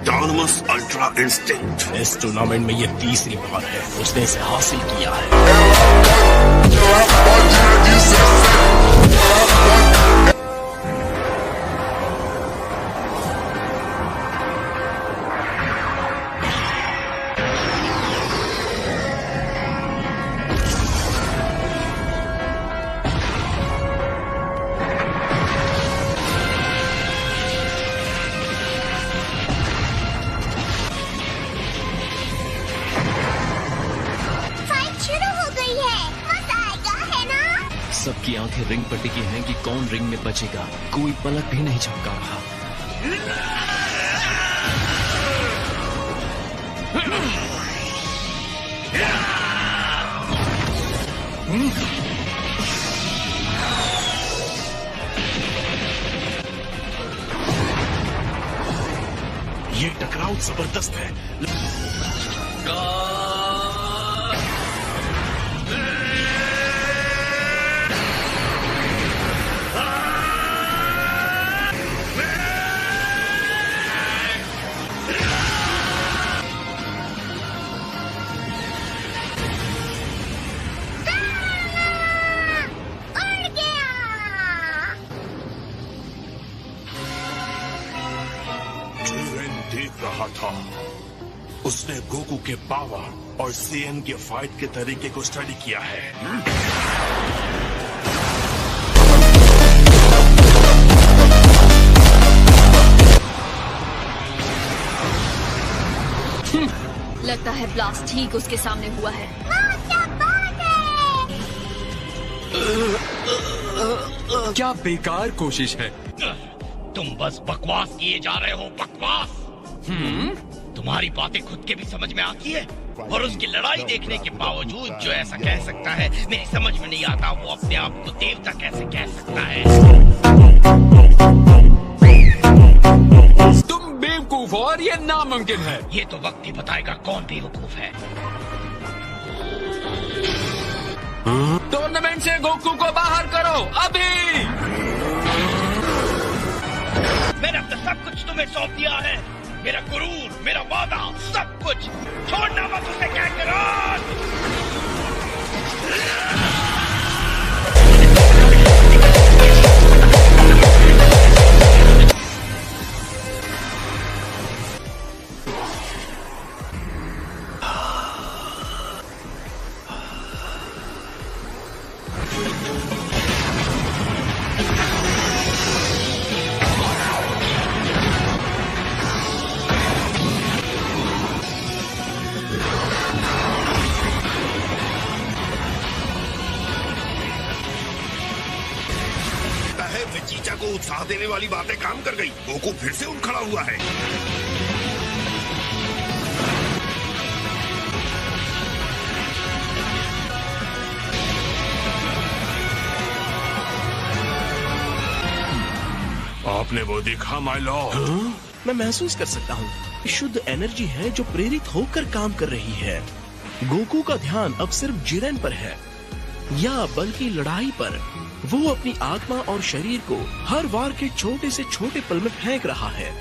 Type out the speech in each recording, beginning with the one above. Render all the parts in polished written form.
Autonomous ultra instinct. इस tournament में ये तीसरी बार है उसने इसे हासिल किया है। सबकी आंखें रिंग पर टिकी हैं कि कौन रिंग में बचेगा। कोई पलक भी नहीं झपका रहा। ये टकराव जबरदस्त है। देख रहा था, उसने गोकू के पावर और सीएन के फाइट के तरीके को स्टडी किया है। लगता है ब्लास्ट ठीक उसके सामने हुआ है। क्या बेकार कोशिश है। तुम बस बकवास किए जा रहे हो, बकवास। तुम्हारी बातें खुद के भी समझ में आती है, और उसकी लड़ाई देखने के बावजूद जो ऐसा कह सकता है, मेरी समझ में नहीं आता वो अपने आप को देवता कैसे कह सकता है। तुम बेवकूफ हो और ये नामुमकिन है। ये तो वक्त ही बताएगा कौन बेवकूफ है। टूर्नामेंट से गोकू को बाहर करो अभी। मैंने अपना सब कुछ तुम्हें सौंप दिया है, मेरा गुरूर, मेरा वादा, सब कुछ। छोड़ना मत उसे, काकरोट। चीचा को उत्साह देने वाली बातें काम कर गई। गोकू फिर से उठ खड़ा हुआ है। आपने वो देखा माय लॉर्ड? मैं महसूस कर सकता हूँ, शुद्ध एनर्जी है जो प्रेरित होकर काम कर रही है। गोकू का ध्यान अब सिर्फ जिरेन पर है, या बल्कि लड़ाई पर। वो अपनी आत्मा और शरीर को हर वार के छोटे से छोटे पल में फेंक रहा है।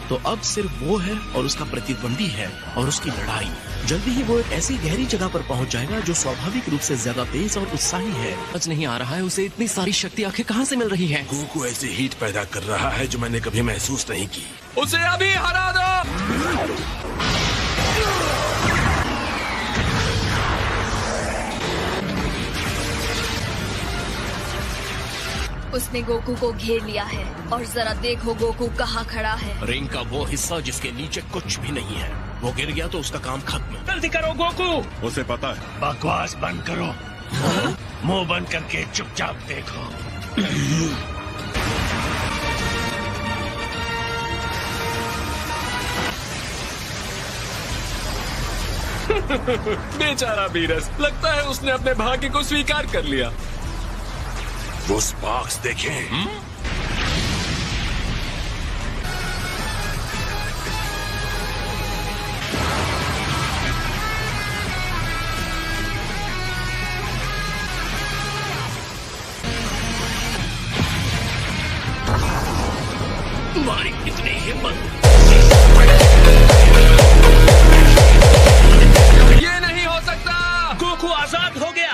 तो अब सिर्फ वो है और उसका प्रतिद्वंदी है और उसकी लड़ाई। जल्दी ही वो एक ऐसी गहरी जगह पर पहुंच जाएगा जो स्वाभाविक रूप से ज्यादा तेज और उत्साही है। समझ नहीं आ रहा है उसे इतनी सारी शक्ति आखिर कहाँ से मिल रही है। गोकू ऐसी हीट पैदा कर रहा है जो मैंने कभी महसूस नहीं की। उसे अभी हरा दो। उसने गोकू को घेर लिया है और जरा देखो गोकू कहाँ खड़ा है। रिंग का वो हिस्सा जिसके नीचे कुछ भी नहीं है, वो गिर गया तो उसका काम खत्म। जल्दी करो गोकू। उसे पता है। बकवास बंद करो, मुंह बंद करके चुपचाप देखो। बेचारा बीरस, लगता है उसने अपने भाग्य को स्वीकार कर लिया। वो स्पार्क्स देखें। तुम्हारी कितनी हिम्मत। बर्बाद हो गया।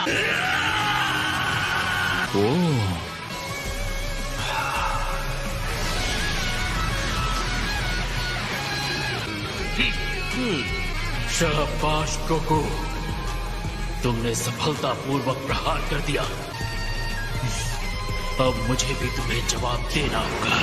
शाबाश गोकू, तुमने सफलतापूर्वक प्रहार कर दिया। अब मुझे भी तुम्हें जवाब देना होगा।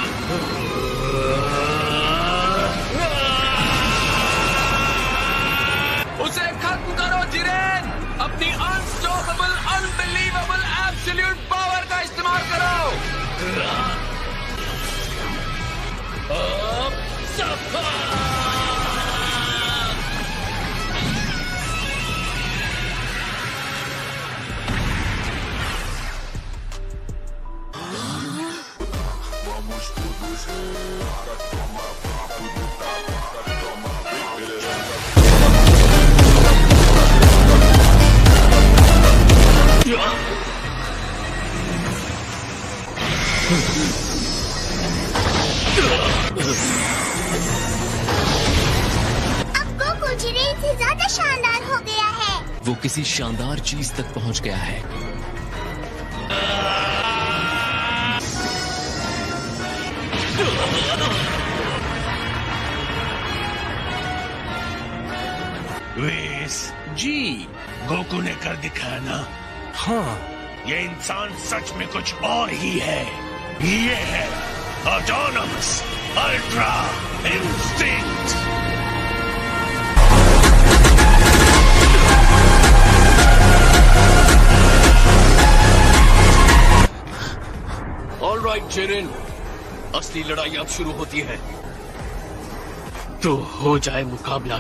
उसे खत्म करो जिरेन, अपनी अनस्टॉपेबल, अनबिलीवेबल, एब्सोल्यूट पावर का इस्तेमाल करो। अब सफल। अब गोकू जिरेन से ज्यादा शानदार हो गया है। वो किसी शानदार चीज तक पहुंच गया है। वेस, जी गोकू ने कर दिखाया ना। हाँ, ये इंसान सच में कुछ और ही है। ये है autonomous ultra instinct. Alright Jiren, असली लड़ाई अब शुरू होती है। तो हो जाए मुकाबला।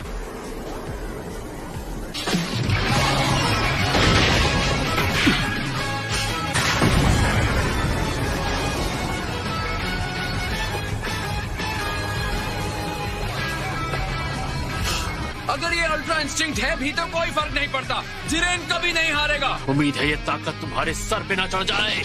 अगर ये अल्ट्रा इंस्टिंक्ट है भी तो कोई फर्क नहीं पड़ता। जिरेन कभी नहीं हारेगा। उम्मीद है ये ताकत तुम्हारे सर पे ना चढ़ जाए।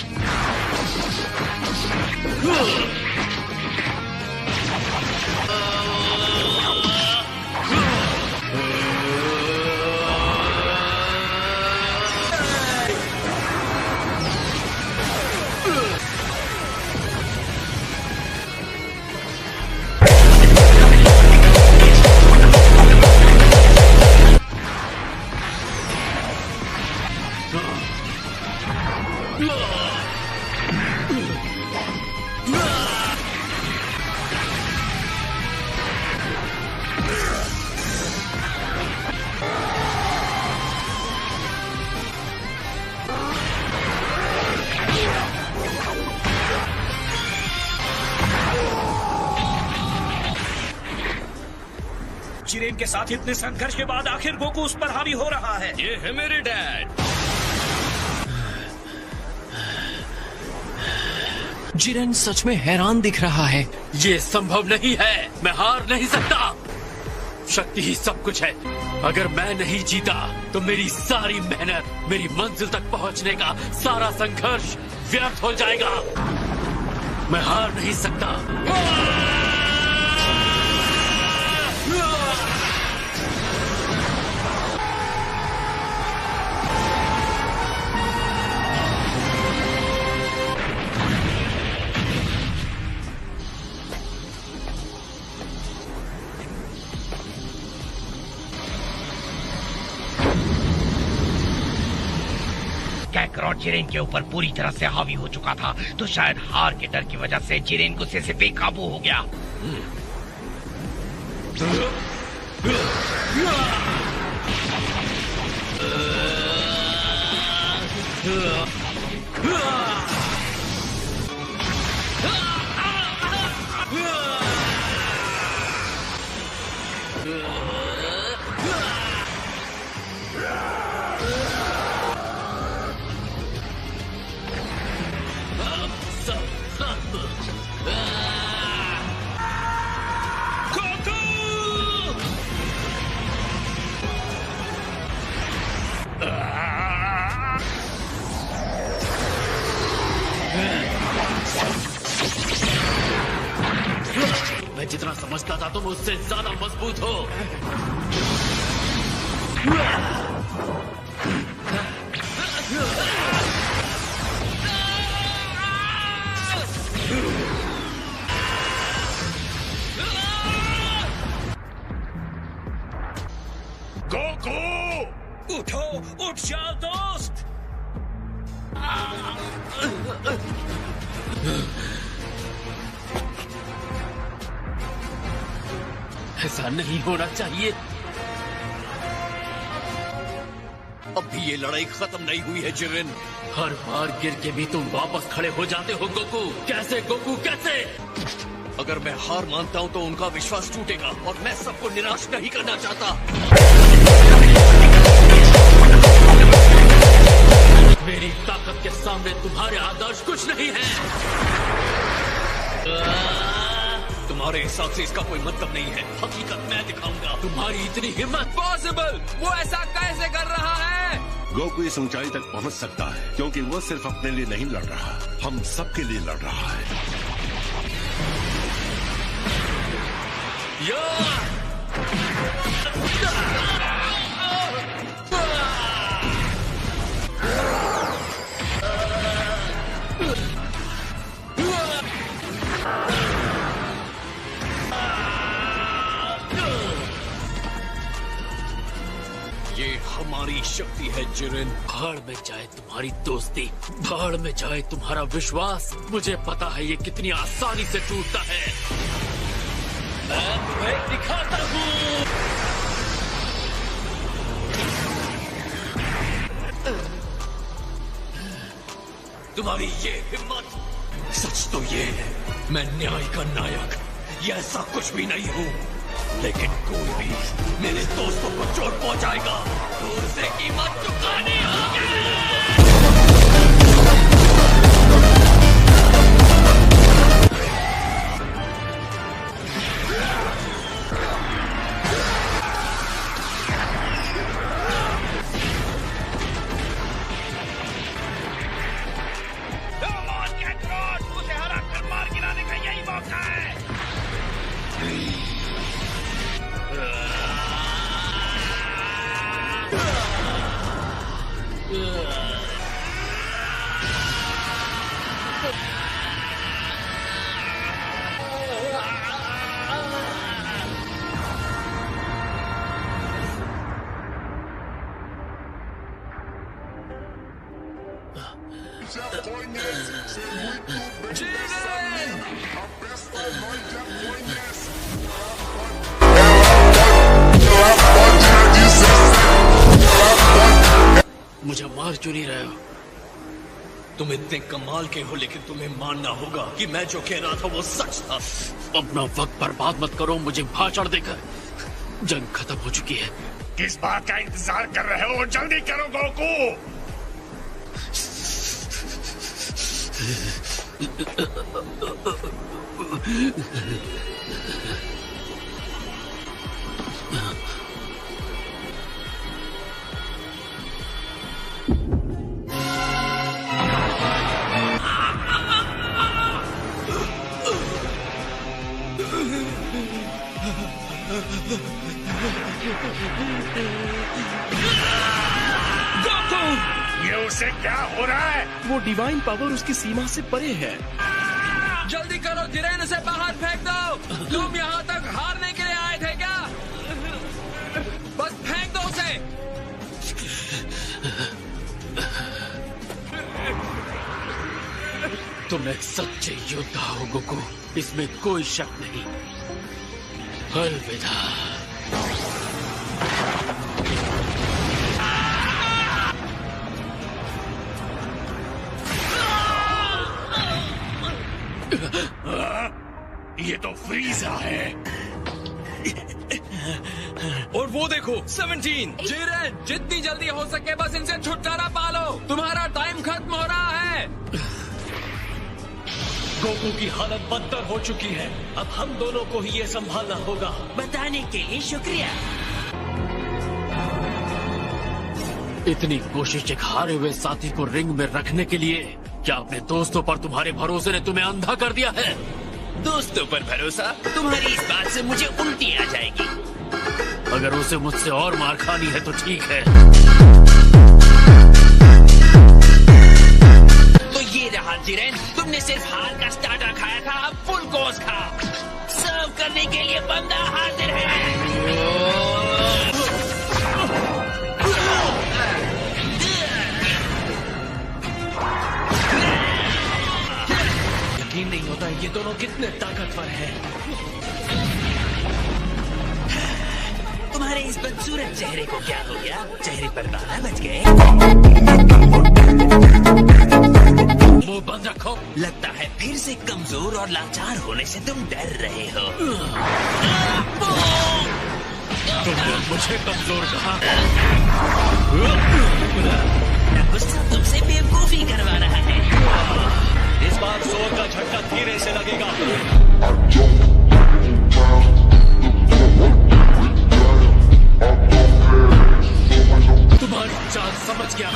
जिरेन के साथ इतने संघर्ष के बाद आखिर गोकू उस पर हावी हो रहा है। ये है मेरे डैड। जिरेन सच में हैरान दिख रहा है। ये संभव नहीं है, मैं हार नहीं सकता। शक्ति ही सब कुछ है। अगर मैं नहीं जीता तो मेरी सारी मेहनत, मेरी मंजिल तक पहुंचने का सारा संघर्ष व्यर्थ हो जाएगा। मैं हार नहीं सकता। कैकरॉट जिरेन के ऊपर पूरी तरह से हावी हो चुका था, तो शायद हार के डर की वजह से जिरेन गुस्से से बेकाबू हो गया। मैं जितना समझता था तुम उससे ज्यादा मजबूत हो। ऐसा नहीं होना चाहिए। अब भी ये लड़ाई खत्म नहीं हुई है जिरेन। हर बार गिर के भी तुम वापस खड़े हो जाते हो गोकू। कैसे गोकू, कैसे? अगर मैं हार मानता हूं तो उनका विश्वास टूटेगा और मैं सबको निराश नहीं करना चाहता। मेरी ताकत के सामने तुम्हारे आदर्श कुछ नहीं है। तुम्हारे हिसाब से इसका कोई मतलब नहीं है। हकीकत मैं दिखाऊंगा। तुम्हारी इतनी हिम्मत? पॉसिबल! वो ऐसा कैसे कर रहा है? गोकू इस ऊंचाई तक पहुंच सकता है क्योंकि वो सिर्फ अपने लिए नहीं लड़ रहा, हम सबके लिए लड़ रहा है। ये हमारी शक्ति है जिरेन। भाड़ में जाए तुम्हारी दोस्ती, भाड़ में जाए तुम्हारा विश्वास। मुझे पता है ये कितनी आसानी से टूटता है। मैं तुम्हें दिखाता हूँ। तुम्हारी ये हिम्मत। सच तो ये है, मैं न्याय का नायक ये ऐसा कुछ भी नहीं हूँ, लेकिन कोई भी मेरे दोस्तों को चोट पहुंचाएगा तो उसे कीमत चुकानी होगी। उसे हरा कर मार गिराने का यही मौका है। मुझे मार क्यों नहीं रहे हो? तुम इतने कमाल के हो, लेकिन तुम्हें मानना होगा कि मैं जो कह रहा था वो सच था। अपना वक्त बर्बाद मत करो मुझे भाषण देकर। जंग खत्म हो चुकी है। किस बात का इंतजार कर रहे हो? जल्दी करो गोकू। ये उसे क्या हो रहा है? वो डिवाइन पावर उसकी सीमा से परे है। जल्दी करो जिरेन, उसे बाहर फेंक दो। तुम यहाँ तक हारने के लिए आए थे क्या? बस फेंक दो उसे। तुम एक सच्चे योद्धा हो गोकू, इसमें कोई शक नहीं। अलविदा। ये तो फ्रीजा है। और वो देखो 17। जिरेन, जितनी जल्दी हो सके बस इनसे छुटकारा पालो। तुम्हारा टाइम खत्म हो रहा है। गोकू की हालत बदतर हो चुकी है। अब हम दोनों को ही ये संभालना होगा। बताने के लिए शुक्रिया। इतनी कोशिश एक हारे हुए साथी को रिंग में रखने के लिए? क्या अपने दोस्तों पर तुम्हारे भरोसे ने तुम्हें अंधा कर दिया है? दोस्तों पर भरोसा? तुम्हारी इस बात से मुझे उल्टी आ जाएगी। अगर उसे मुझसे और मार खानी है तो ठीक है। तो ये रहा जिरेन, तुमने सिर्फ हार का स्टार्टर खाया था, अब फुल कोर्स खा। सर्व करने के लिए बंदा हाजिर है। नहीं होता ये दोनों कितने ताकतवर हैं। तुम्हारे इस बदसूरत चेहरे को क्या हो गया? चेहरे पर बाला बच गए? वो बंद रखो। लगता है फिर से कमजोर और लाचार होने से तुम डर रहे हो। तुमने मुझे कमजोर कहा। गुस्सा तुमसे बेवकूफी करवा रहा है। इस बार जोर का झटका धीरे से लगेगा। तुम्हारी चाल समझ गया।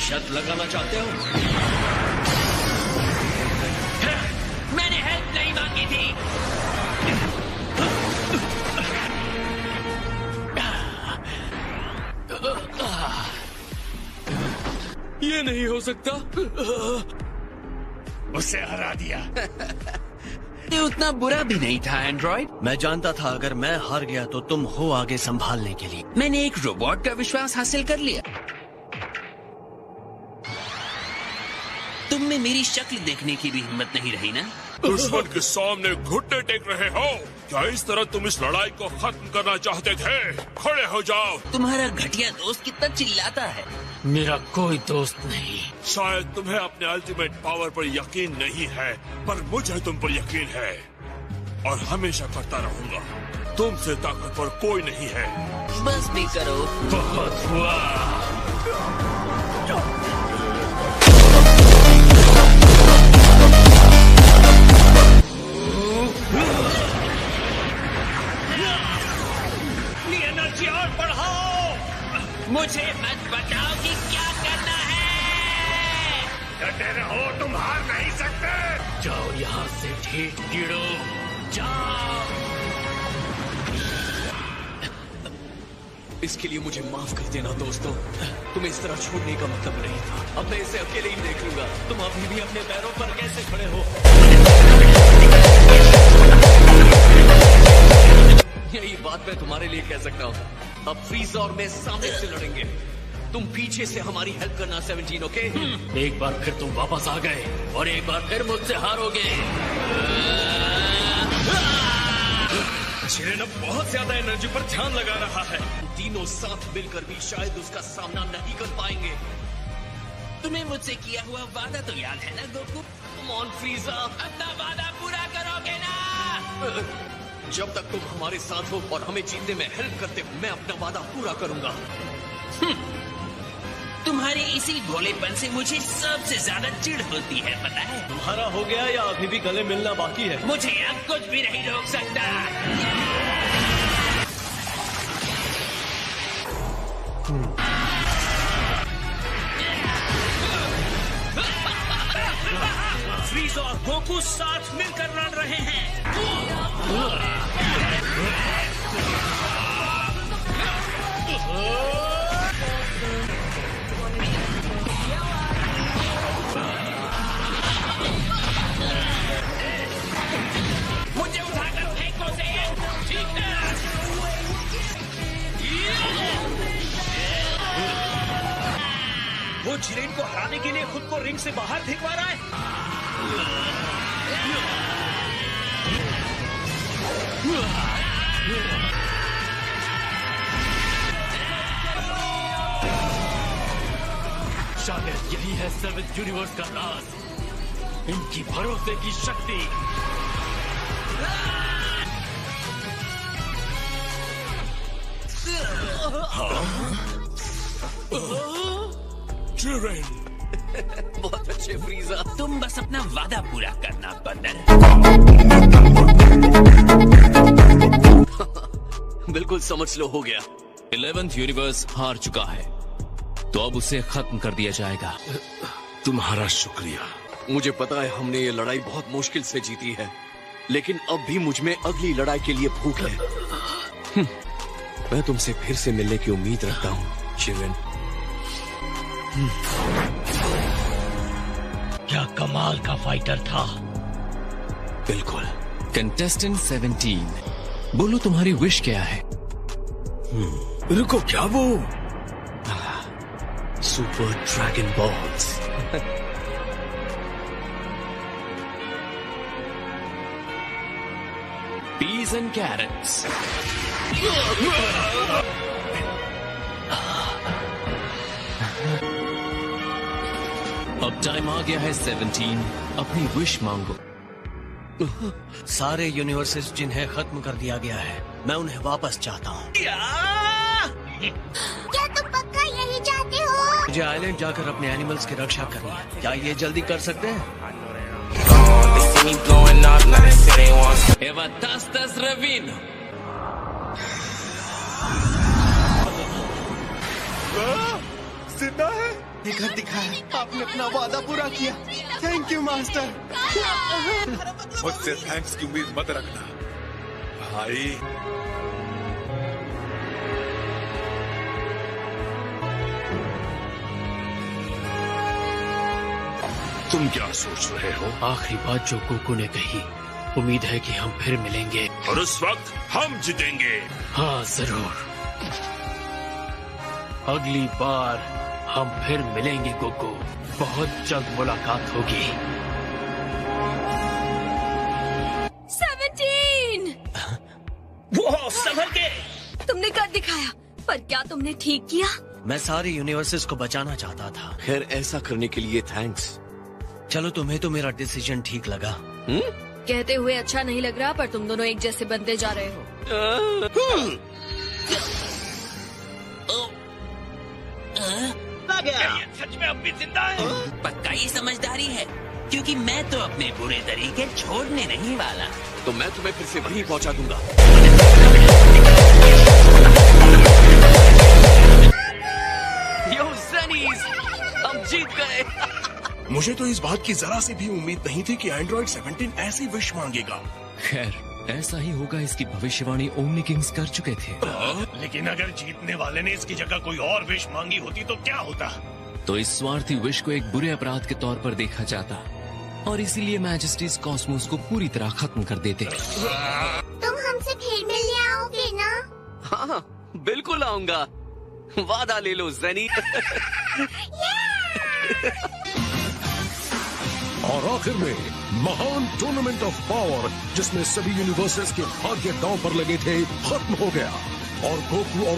शर्त लगाना चाहते हो? मैंने हेल्प नहीं मांगी थी। ये नहीं हो सकता। उसे हरा दिया। ये उतना बुरा भी नहीं था एंड्रॉइड। मैं जानता था अगर मैं हार गया तो तुम हो आगे संभालने के लिए। मैंने एक रोबोट का विश्वास हासिल कर लिया। तुम में मेरी शक्ल देखने की भी हिम्मत नहीं रही ना? दुश्मन के सामने घुटने टेक रहे हो क्या? इस तरह तुम इस लड़ाई को खत्म करना चाहते थे? खड़े हो जाओ। तुम्हारा घटिया दोस्त कितना चिल्लाता है। मेरा कोई दोस्त नहीं। शायद तुम्हें अपने अल्टीमेट पावर पर यकीन नहीं है, पर मुझे तुम पर यकीन है और हमेशा करता रहूंगा। तुमसे ताकतवर कोई नहीं है। बस भी करो। बहुत हुआ। एनर्जी और बढ़ाओ। मुझे मत बताओ कि क्या करना है। डटे रहो, तुम हार नहीं सकते। जाओ यहाँ से ठीक कीड़ो, जाओ। इसके लिए मुझे माफ कर देना दोस्तों। तुम्हें इस तरह छोड़ने का मतलब नहीं था। अब मैं इसे अकेले ही देख लूंगा। तुम अभी भी अपने पैरों पर कैसे खड़े हो? यही बात मैं तुम्हारे लिए कह सकता हूँ। अब फ्रीज़र और मैं सामने से लड़ेंगे। तुम पीछे से हमारी हेल्प करना 17, ओके? एक बार फिर तुम वापस आ गए और एक बार फिर मुझसे हारोगे। जिरेन अब बहुत ज्यादा एनर्जी पर ध्यान लगा रहा है। तीनों साथ मिलकर भी शायद उसका सामना नहीं कर पाएंगे। तुम्हें मुझसे किया हुआ वादा तो याद है ना गोकू? कम ऑन फ्रीज़र, अपना वादा पूरा करोगे ना? जब तक तुम हमारे साथ हो और हमें जीतने में हेल्प करते हो, मैं अपना वादा पूरा करूंगा। तुम्हारे इसी भोलेपन से मुझे सबसे ज्यादा चिढ़ होती है, पता है? तुम्हारा हो गया या अभी भी गले मिलना बाकी है? मुझे अब कुछ भी नहीं रोक सकता। फ्रीज़र और गोकू साथ मिलकर लड़ रहे हैं। मुझे उठाकर फेंको से, ठीक है? वो जिरेन को हराने के लिए खुद को रिंग से बाहर फेंकवा रहा है। शायद यही है 7th यूनिवर्स का राज, इनकी भरोसे की शक्ति। जिरेन, बहुत अच्छे फ्रीज़र। तुम बस अपना वादा पूरा करना, बंदर। बिल्कुल समझ लो, हो गया। 11th यूनिवर्स हार चुका है, तो अब उसे खत्म कर दिया जाएगा। तुम्हारा शुक्रिया। मुझे पता है हमने ये लड़ाई बहुत मुश्किल से जीती है, लेकिन अब भी मुझ में अगली लड़ाई के लिए भूख है। मैं तुमसे फिर से मिलने की उम्मीद रखता हूँ, जिरेन। क्या कमाल का फाइटर था। बिल्कुल। कंटेस्टेंट 17, बोलो तुम्हारी विश क्या है? रुको, क्या वो? Super dragon balls. peas and carrots. अब टाइम आ गया है 17, अपनी विश मांगो। सारे यूनिवर्सेस जिन्हें खत्म कर दिया गया है, मैं उन्हें वापस चाहता हूँ। क्या तुम पक्का यही चाहते हो? मुझे आइलैंड जाकर अपने एनिमल्स की रक्षा करनी है। क्या ये जल्दी कर सकते हैं? Eva tastas ravino. जिंदा है? घर दिखाया, आपने अपना वादा पूरा किया। Thank you master. मुझसे थैंक्स की उम्मीद मत रखना भाई। तुम क्या सोच रहे हो? आखिरी बात जो गोकू ने कही, उम्मीद है कि हम फिर मिलेंगे और उस वक्त हम जीतेंगे। हाँ जरूर, अगली बार हम फिर मिलेंगे गोकू। बहुत जल्द मुलाकात होगी। 17! वो संभल के। तुमने कर दिखाया, पर क्या तुमने ठीक किया? मैं सारे यूनिवर्सेस को बचाना चाहता था। खैर, ऐसा करने के लिए थैंक्स। चलो, तुम्हें तो मेरा डिसीजन ठीक लगा। कहते हुए अच्छा नहीं लग रहा, पर तुम दोनों एक जैसे बनते जा रहे हो। क्या ये सच में अब भी जिंदा है? पक्का ये समझदारी है, क्योंकि मैं तो अपने बुरे तरीके छोड़ने नहीं वाला। तो मैं तुम्हें फिर से वहीं पहुंचा दूंगा। यो ज़नीज़, हम जीत गए। मुझे तो इस बात की जरा सी भी उम्मीद नहीं थी कि एंड्रॉइड 17 ऐसी विश मांगेगा। खैर, ऐसा ही होगा, इसकी भविष्यवाणी ओमनी किंग्स कर चुके थे। लेकिन अगर जीतने वाले ने इसकी जगह कोई और विश मांगी होती तो क्या होता? तो इस स्वार्थी विश को एक बुरे अपराध के तौर पर देखा जाता, और इसीलिए मैजेस्टीज कॉस्मोस को पूरी तरह खत्म कर देते। तुम हमसे फिर मिलने आओगे ना? हाँ, बिल्कुल आऊंगा। वादा ले लो ज़नी। और आखिर में महान टूर्नामेंट ऑफ पावर, जिसमें सभी यूनिवर्सेस के भाग्य दांव पर लगे थे, खत्म हो गया और गोकू और